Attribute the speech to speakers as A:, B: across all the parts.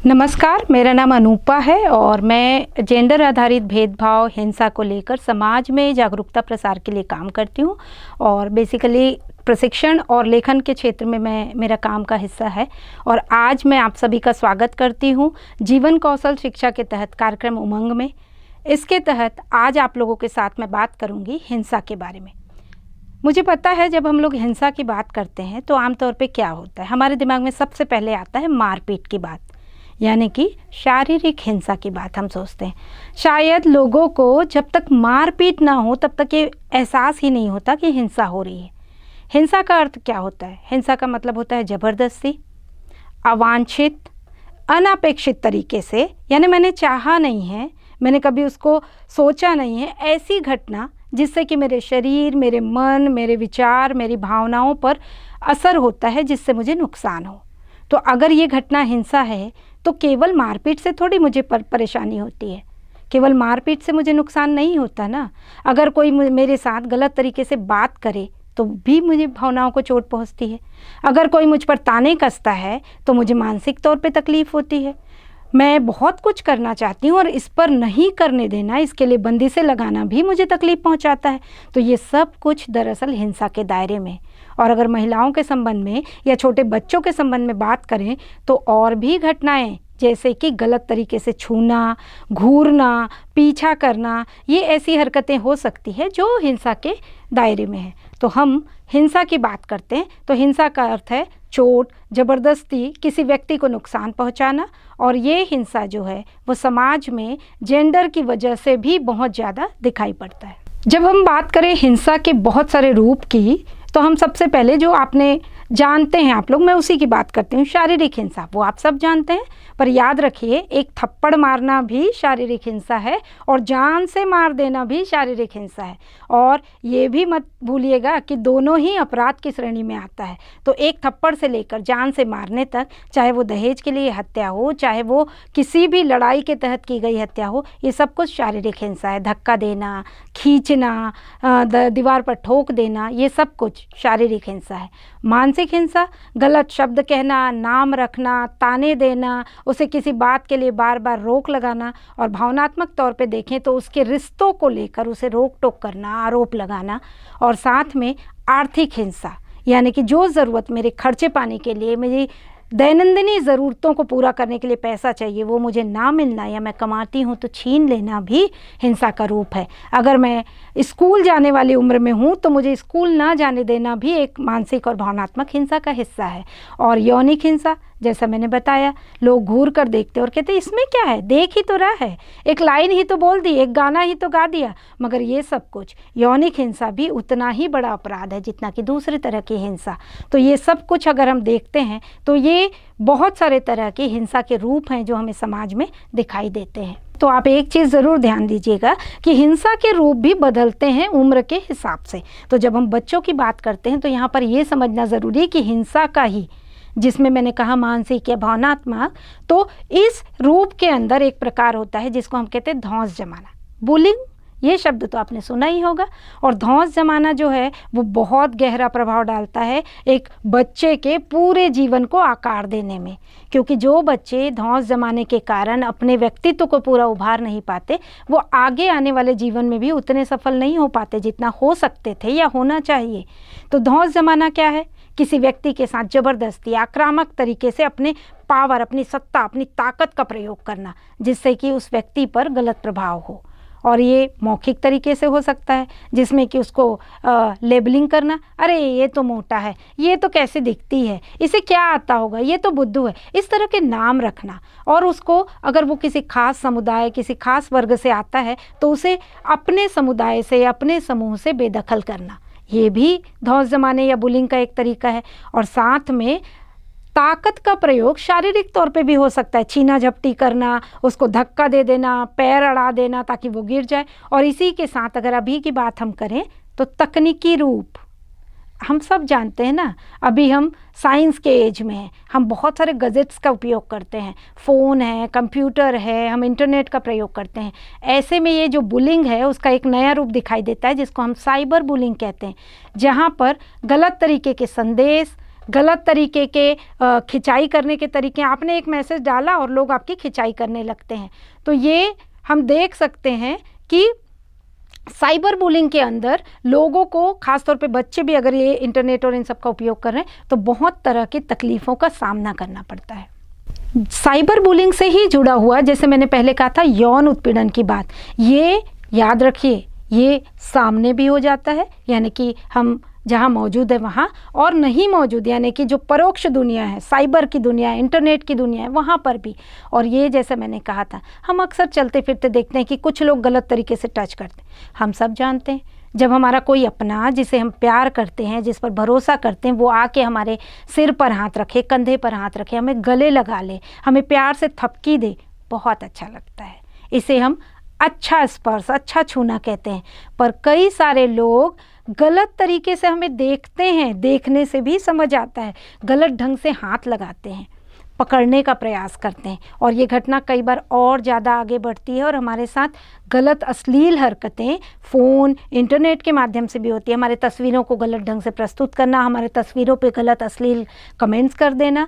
A: नमस्कार, मेरा नाम अनूपा है और मैं जेंडर आधारित भेदभाव हिंसा को लेकर समाज में जागरूकता प्रसार के लिए काम करती हूँ और बेसिकली प्रशिक्षण और लेखन के क्षेत्र में मेरा काम का हिस्सा है। और आज मैं आप सभी का स्वागत करती हूँ जीवन कौशल शिक्षा के तहत कार्यक्रम उमंग में। इसके तहत आज आप लोगों के साथ मैं बात करूँगी हिंसा के बारे में। मुझे पता है जब हम लोग हिंसा की बात करते हैं तो आमतौर पे क्या होता है, हमारे दिमाग में सबसे पहले आता है मारपीट की बात, यानी कि शारीरिक हिंसा की बात हम सोचते हैं। शायद लोगों को जब तक मारपीट ना हो तब तक ये एहसास ही नहीं होता कि हिंसा हो रही है। हिंसा का अर्थ क्या होता है? हिंसा का मतलब होता है ज़बरदस्ती, अवांछित, अनपेक्षित तरीके से, यानी मैंने चाहा नहीं है, मैंने कभी उसको सोचा नहीं है, ऐसी घटना जिससे कि मेरे शरीर, मेरे मन, मेरे विचार, मेरी भावनाओं पर असर होता है, जिससे मुझे नुकसान हो। तो अगर ये घटना हिंसा है तो केवल मारपीट से थोड़ी मुझे परेशानी होती है, केवल मारपीट से मुझे नुकसान नहीं होता ना। अगर कोई मेरे साथ गलत तरीके से बात करे तो भी मुझे भावनाओं को चोट पहुंचती है। अगर कोई मुझ पर ताने कसता है तो मुझे मानसिक तौर पे तकलीफ़ होती है। मैं बहुत कुछ करना चाहती हूँ और इस पर नहीं करने देना, इसके लिए बंदिशें लगाना भी मुझे तकलीफ़ पहुँचाता है। तो ये सब कुछ दरअसल हिंसा के दायरे में। और अगर महिलाओं के संबंध में या छोटे बच्चों के संबंध में बात करें तो और भी घटनाएं, जैसे कि गलत तरीके से छूना, घूरना, पीछा करना, ये ऐसी हरकतें हो सकती है जो हिंसा के दायरे में है। तो हम हिंसा की बात करते हैं तो हिंसा का अर्थ है चोट, ज़बरदस्ती, किसी व्यक्ति को नुकसान पहुंचाना। और ये हिंसा जो है वो समाज में जेंडर की वजह से भी बहुत ज़्यादा दिखाई पड़ता है। जब हम बात करें हिंसा के बहुत सारे रूप की, तो हम सबसे पहले जो आपने जानते हैं आप लोग, मैं उसी की बात करती हूँ, शारीरिक हिंसा। वो आप सब जानते हैं, पर याद रखिए एक थप्पड़ मारना भी शारीरिक हिंसा है और जान से मार देना भी शारीरिक हिंसा है। और ये भी मत भूलिएगा कि दोनों ही अपराध की श्रेणी में आता है। तो एक थप्पड़ से लेकर जान से मारने तक, चाहे वो दहेज के लिए हत्या हो, चाहे वो किसी भी लड़ाई के तहत की गई हत्या हो, ये सब कुछ शारीरिक हिंसा है। धक्का देना, खींचना, दीवार पर ठोक देना, ये सब कुछ शारीरिक हिंसा है। मानसिक हिंसा, गलत शब्द कहना, नाम रखना, ताने देना, उसे किसी बात के लिए बार बार रोक लगाना, और भावनात्मक तौर पे देखें तो उसके रिश्तों को लेकर उसे रोक टोक करना, आरोप लगाना। और साथ में आर्थिक हिंसा, यानी कि जो ज़रूरत मेरे खर्चे पाने के लिए, मेरी दैनंदिनी ज़रूरतों को पूरा करने के लिए पैसा चाहिए, वो मुझे ना मिलना, या मैं कमाती हूँ तो छीन लेना भी हिंसा का रूप है। अगर मैं स्कूल जाने वाली उम्र में हूँ तो मुझे स्कूल ना जाने देना भी एक मानसिक और भावनात्मक हिंसा का हिस्सा है। और यौनिक हिंसा, जैसा मैंने बताया, लोग घूर कर देखते और कहते इसमें क्या है, देख ही तो रहा है, एक लाइन ही तो बोल दी, एक गाना ही तो गा दिया। मगर ये सब कुछ, यौनिक हिंसा भी उतना ही बड़ा अपराध है जितना कि दूसरे तरह की हिंसा। तो ये सब कुछ अगर हम देखते हैं तो ये बहुत सारे तरह के हिंसा के रूप हैं जो हमें समाज में दिखाई देते हैं। तो आप एक चीज़ ज़रूर ध्यान दीजिएगा कि हिंसा के रूप भी बदलते हैं उम्र के हिसाब से। तो जब हम बच्चों की बात करते हैं तो यहाँ पर ये समझना ज़रूरी है कि हिंसा का ही, जिसमें मैंने कहा मानसिक या भावनात्मक, तो इस रूप के अंदर एक प्रकार होता है जिसको हम कहते हैं धौंस जमाना, बुलिंग। ये शब्द तो आपने सुना ही होगा। और धौंस जमाना जो है वो बहुत गहरा प्रभाव डालता है एक बच्चे के पूरे जीवन को आकार देने में, क्योंकि जो बच्चे धौंस जमाने के कारण अपने व्यक्तित्व को पूरा उभार नहीं पाते, वो आगे आने वाले जीवन में भी उतने सफल नहीं हो पाते जितना हो सकते थे या होना चाहिए। तो धौंस जमाना क्या है? किसी व्यक्ति के साथ ज़बरदस्ती, आक्रामक तरीके से अपने पावर, अपनी सत्ता, अपनी ताकत का प्रयोग करना, जिससे कि उस व्यक्ति पर गलत प्रभाव हो। और ये मौखिक तरीके से हो सकता है, जिसमें कि उसको लेबलिंग करना, अरे ये तो मोटा है, ये तो कैसे दिखती है, इसे क्या आता होगा, ये तो बुद्धू है, इस तरह के नाम रखना। और उसको, अगर वो किसी खास समुदाय, किसी खास वर्ग से आता है तो उसे अपने समुदाय से, अपने समूह से बेदखल करना, ये भी धौंस जमाने या बुलिंग का एक तरीका है। और साथ में ताकत का प्रयोग शारीरिक तौर पे भी हो सकता है, छीना झपटी करना, उसको धक्का दे देना, पैर अड़ा देना ताकि वो गिर जाए। और इसी के साथ अगर अभी की बात हम करें तो तकनीकी रूप, हम सब जानते हैं ना, अभी हम साइंस के एज में हैं, हम बहुत सारे गजेट्स का उपयोग करते हैं, फ़ोन है, कंप्यूटर है, हम इंटरनेट का प्रयोग करते हैं। ऐसे में ये जो बुलिंग है उसका एक नया रूप दिखाई देता है जिसको हम साइबर बुलिंग कहते हैं, जहाँ पर गलत तरीके के संदेश, गलत तरीके के खिंचाई करने के तरीके, आपने एक मैसेज डाला और लोग आपकी खिंचाई करने लगते हैं। तो ये हम देख सकते हैं कि साइबर बुलिंग के अंदर लोगों को, खासतौर पे बच्चे भी अगर ये इंटरनेट और इन सब का उपयोग कर रहे हैं तो बहुत तरह की तकलीफ़ों का सामना करना पड़ता है। साइबर बुलिंग से ही जुड़ा हुआ, जैसे मैंने पहले कहा था, यौन उत्पीड़न की बात, ये याद रखिए, ये सामने भी हो जाता है, यानी कि हम जहाँ मौजूद है वहाँ, और नहीं मौजूद यानी कि जो परोक्ष दुनिया है, साइबर की दुनिया है, इंटरनेट की दुनिया है, वहाँ पर भी। और ये जैसे मैंने कहा था, हम अक्सर चलते फिरते देखते हैं कि कुछ लोग गलत तरीके से टच करते हैं। हम सब जानते हैं, जब हमारा कोई अपना, जिसे हम प्यार करते हैं, जिस पर भरोसा करते हैं, वो आके हमारे सिर पर हाथ रखे, कंधे पर हाथ रखे, हमें गले लगा ले, हमें प्यार से थपकी दे, बहुत अच्छा लगता है। इसे हम अच्छा स्पर्श, अच्छा छूना कहते हैं। पर कई सारे लोग गलत तरीके से हमें देखते हैं, देखने से भी समझ आता है, गलत ढंग से हाथ लगाते हैं, पकड़ने का प्रयास करते हैं, और ये घटना कई बार और ज़्यादा आगे बढ़ती है और हमारे साथ गलत अश्लील हरकतें फ़ोन, इंटरनेट के माध्यम से भी होती है। हमारे तस्वीरों को गलत ढंग से प्रस्तुत करना, हमारे तस्वीरों पे गलत अश्लील कमेंट्स कर देना।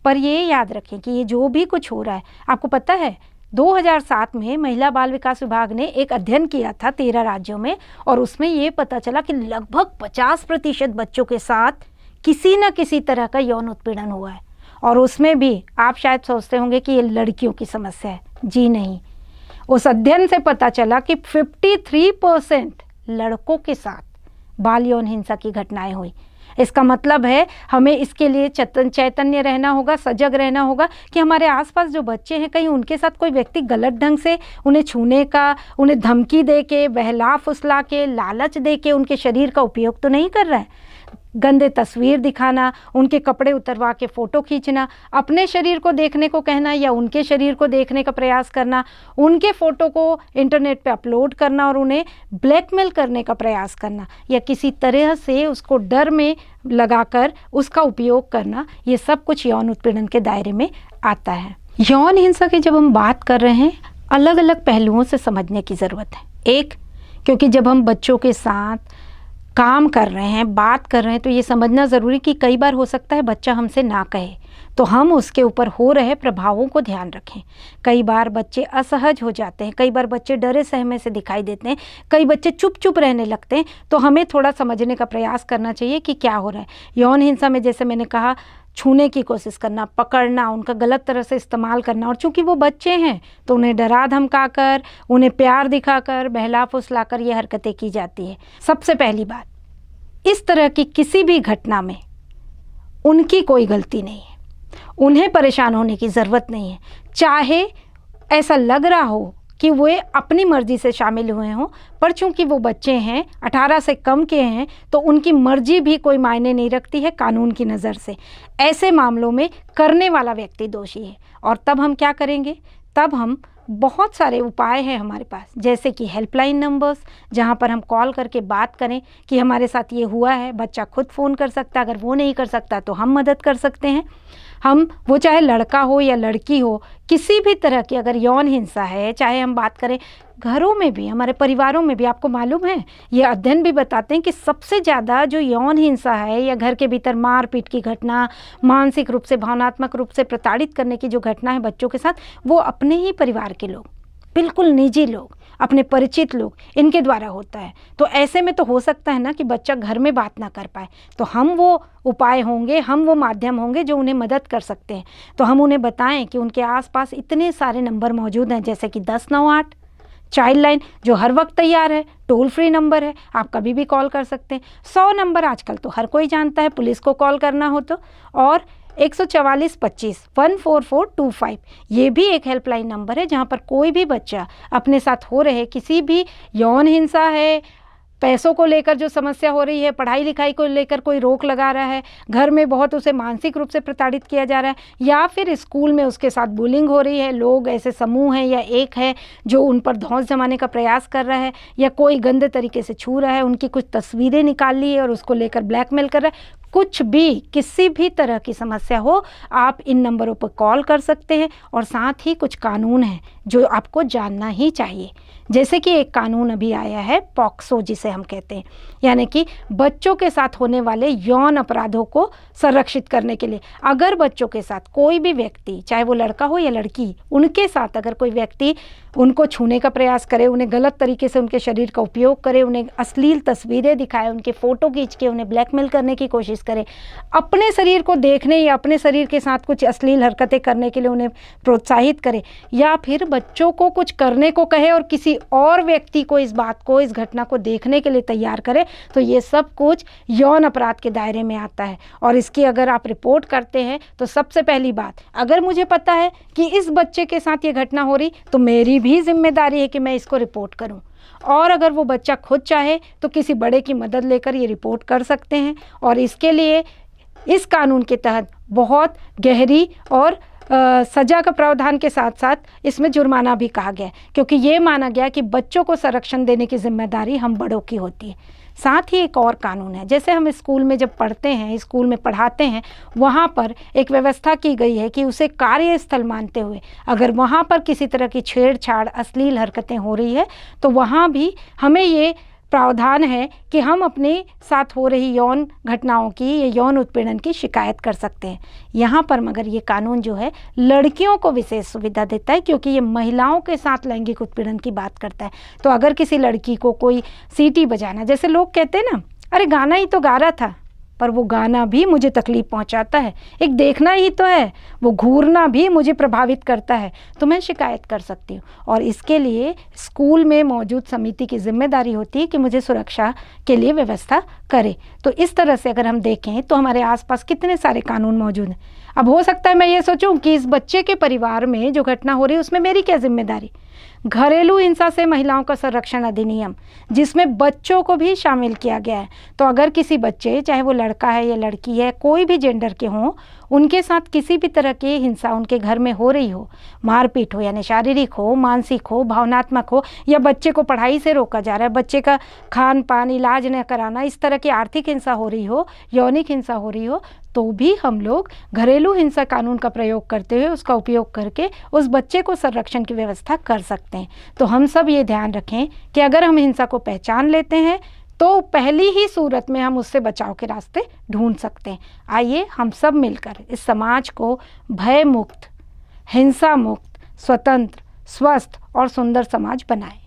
A: पर ये याद रखें कि ये जो भी कुछ हो रहा है, आपको पता है 2007 में महिला बाल विकास विभाग ने एक अध्ययन किया था 13 राज्यों में, और उसमें ये पता चला कि लगभग 50% बच्चों के साथ किसी न किसी तरह का यौन उत्पीड़न हुआ है। और उसमें भी आप शायद सोचते होंगे कि ये लड़कियों की समस्या है। जी नहीं, उस अध्ययन से पता चला कि 53% लड़कों के साथ बाल यौन हिंसा की घटनाएं हुई। इसका मतलब है हमें इसके लिए चैतन्य रहना होगा, सजग रहना होगा कि हमारे आसपास जो बच्चे हैं, कहीं उनके साथ कोई व्यक्ति गलत ढंग से उन्हें छूने का, उन्हें धमकी दे के, बहला फुसला के, लालच दे के उनके शरीर का उपयोग तो नहीं कर रहा है। गंदे तस्वीर दिखाना, उनके कपड़े उतरवा के फ़ोटो खींचना, अपने शरीर को देखने को कहना या उनके शरीर को देखने का प्रयास करना, उनके फ़ोटो को इंटरनेट पे अपलोड करना और उन्हें ब्लैकमेल करने का प्रयास करना, या किसी तरह से उसको डर में लगाकर उसका उपयोग करना, ये सब कुछ यौन उत्पीड़न के दायरे में आता है। यौन हिंसा की जब हम बात कर रहे हैं, अलग अलग पहलुओं से समझने की ज़रूरत है। एक, क्योंकि जब हम बच्चों के साथ काम कर रहे हैं, बात कर रहे हैं, तो ये समझना ज़रूरी कि कई बार हो सकता है बच्चा हमसे ना कहे, तो हम उसके ऊपर हो रहे प्रभावों को ध्यान रखें। कई बार बच्चे असहज हो जाते हैं, कई बार बच्चे डरे सहमे से दिखाई देते हैं, कई बच्चे चुप चुप रहने लगते हैं, तो हमें थोड़ा समझने का प्रयास करना चाहिए कि क्या हो रहा है। यौन हिंसा में जैसे मैंने कहा, छूने की कोशिश करना, पकड़ना, उनका गलत तरह से इस्तेमाल करना, और चूंकि वो बच्चे हैं तो उन्हें डरा धमकाकर, उन्हें प्यार दिखाकर, बहला फुसलाकर ये हरकतें की जाती है। सबसे पहली बात, इस तरह की किसी भी घटना में उनकी कोई गलती नहीं है, उन्हें परेशान होने की ज़रूरत नहीं है। चाहे ऐसा लग रहा हो कि वे अपनी मर्ज़ी से शामिल हुए हों, पर चूंकि वो बच्चे हैं, 18 से कम के हैं, तो उनकी मर्ज़ी भी कोई मायने नहीं रखती है कानून की नज़र से। ऐसे मामलों में करने वाला व्यक्ति दोषी है। और तब हम क्या करेंगे? तब हम, बहुत सारे उपाय हैं हमारे पास, जैसे कि हेल्पलाइन नंबर्स, जहां पर हम कॉल करके बात करें कि हमारे साथ ये हुआ है। बच्चा खुद फ़ोन कर सकता है, अगर वो नहीं कर सकता तो हम मदद कर सकते हैं। हम, वो चाहे लड़का हो या लड़की हो, किसी भी तरह की अगर यौन हिंसा है, चाहे हम बात करें घरों में भी, हमारे परिवारों में भी, आपको मालूम है ये अध्ययन भी बताते हैं कि सबसे ज़्यादा जो यौन हिंसा है या घर के भीतर मारपीट की घटना, मानसिक रूप से, भावनात्मक रूप से प्रताड़ित करने की जो घटना है बच्चों के साथ, वो अपने ही परिवार के लोग, बिल्कुल निजी लोग, अपने परिचित लोग, इनके द्वारा होता है। तो ऐसे में तो हो सकता है ना कि बच्चा घर में बात ना कर पाए, तो हम वो उपाय होंगे, हम वो माध्यम होंगे जो उन्हें मदद कर सकते हैं। तो हम उन्हें बताएं कि उनके आसपास इतने सारे नंबर मौजूद हैं, जैसे कि 1098 चाइल्ड लाइन जो हर वक्त तैयार है, टोल फ्री नंबर है, आप कभी भी कॉल कर सकते हैं। 100 नंबर आजकल तो हर कोई जानता है, पुलिस को कॉल करना हो तो, और 14425 14425 ये भी एक हेल्पलाइन नंबर है, जहां पर कोई भी बच्चा अपने साथ हो रहे किसी भी यौन हिंसा है, पैसों को लेकर जो समस्या हो रही है, पढ़ाई लिखाई को लेकर कोई रोक लगा रहा है, घर में बहुत उसे मानसिक रूप से प्रताड़ित किया जा रहा है, या फिर स्कूल में उसके साथ बुलिंग हो रही है, लोग ऐसे समूह हैं या एक है जो उन पर धौंस जमाने का प्रयास कर रहा है, या कोई गंदे तरीके से छू रहा है, उनकी कुछ तस्वीरें निकाल ली है और उसको लेकर ब्लैकमेल कर रहा है, कुछ भी, किसी भी तरह की समस्या हो, आप इन नंबरों पर कॉल कर सकते हैं। और साथ ही कुछ कानून हैं जो आपको जानना ही चाहिए। जैसे कि एक कानून अभी आया है पॉक्सो, जिसे हम कहते हैं, यानी कि बच्चों के साथ होने वाले यौन अपराधों को संरक्षित करने के लिए। अगर बच्चों के साथ कोई भी व्यक्ति, चाहे वो लड़का हो या लड़की, उनके साथ अगर कोई व्यक्ति उनको छूने का प्रयास करे, उन्हें गलत तरीके से उनके शरीर का उपयोग करे, उन्हें अश्लील तस्वीरें दिखाए, उनके फ़ोटो खींच के उन्हें ब्लैकमेल करने की कोशिश करे, अपने शरीर को देखने या अपने शरीर के साथ कुछ अश्लील हरकतें करने के लिए उन्हें प्रोत्साहित करे, या फिर बच्चों को कुछ करने को कहे और किसी और व्यक्ति को इस बात को, इस घटना को देखने के लिए तैयार करे, तो ये सब कुछ यौन अपराध के दायरे में आता है। और इसकी अगर आप रिपोर्ट करते हैं तो सबसे पहली बात, अगर मुझे पता है कि इस बच्चे के साथ ये घटना हो रही, तो मेरी भी जिम्मेदारी है कि मैं इसको रिपोर्ट करूं। और अगर वो बच्चा खुद चाहे तो किसी बड़े की मदद लेकर ये रिपोर्ट कर सकते हैं। और इसके लिए इस कानून के तहत बहुत गहरी और सज़ा का प्रावधान के साथ साथ इसमें जुर्माना भी कहा गया है, क्योंकि ये माना गया कि बच्चों को संरक्षण देने की जिम्मेदारी हम बड़ों की होती है। साथ ही एक और कानून है, जैसे हम स्कूल में जब पढ़ते हैं, स्कूल में पढ़ाते हैं, वहाँ पर एक व्यवस्था की गई है कि उसे कार्यस्थल मानते हुए अगर वहाँ पर किसी तरह की छेड़छाड़, अश्लील हरकतें हो रही है, तो वहाँ भी हमें ये प्रावधान है कि हम अपने साथ हो रही यौन घटनाओं की या यौन उत्पीड़न की शिकायत कर सकते हैं। यहाँ पर मगर ये कानून जो है लड़कियों को विशेष सुविधा देता है, क्योंकि ये महिलाओं के साथ लैंगिक उत्पीड़न की बात करता है। तो अगर किसी लड़की को कोई सीटी बजाना, जैसे लोग कहते हैं ना, अरे गाना ही तो गा रहा था, पर वो गाना भी मुझे तकलीफ़ पहुंचाता है, एक देखना ही तो है, वो घूरना भी मुझे प्रभावित करता है, तो मैं शिकायत कर सकती हूँ। और इसके लिए स्कूल में मौजूद समिति की जिम्मेदारी होती है कि मुझे सुरक्षा के लिए व्यवस्था करे। तो इस तरह से अगर हम देखें तो हमारे आसपास कितने सारे कानून मौजूद हैं। अब हो सकता है मैं ये सोचूं कि इस बच्चे के परिवार में जो घटना हो रही है उसमें मेरी क्या जिम्मेदारी। घरेलू हिंसा से महिलाओं का संरक्षण अधिनियम, जिसमें बच्चों को भी शामिल किया गया है। तो अगर किसी बच्चे, चाहे वो लड़का है या लड़की है, कोई भी जेंडर के हों, उनके साथ किसी भी तरह की हिंसा उनके घर में हो रही हो, मारपीट हो, यानी शारीरिक हो, मानसिक हो, भावनात्मक हो, या बच्चे को पढ़ाई से रोका जा रहा है, बच्चे का खान पान, इलाज न कराना, इस तरह की आर्थिक हिंसा हो रही हो, यौनिक हिंसा हो रही हो, तो भी हम लोग घरेलू हिंसा कानून का प्रयोग करते हुए, उसका उपयोग करके उस बच्चे को संरक्षण की व्यवस्था कर सकते हैं। तो हम सब ये ध्यान रखें कि अगर हम हिंसा को पहचान लेते हैं तो पहली ही सूरत में हम उससे बचाव के रास्ते ढूंढ सकते हैं। आइए हम सब मिलकर इस समाज को भय मुक्त, हिंसा मुक्त, स्वतंत्र, स्वस्थ और सुंदर समाज बनाएं।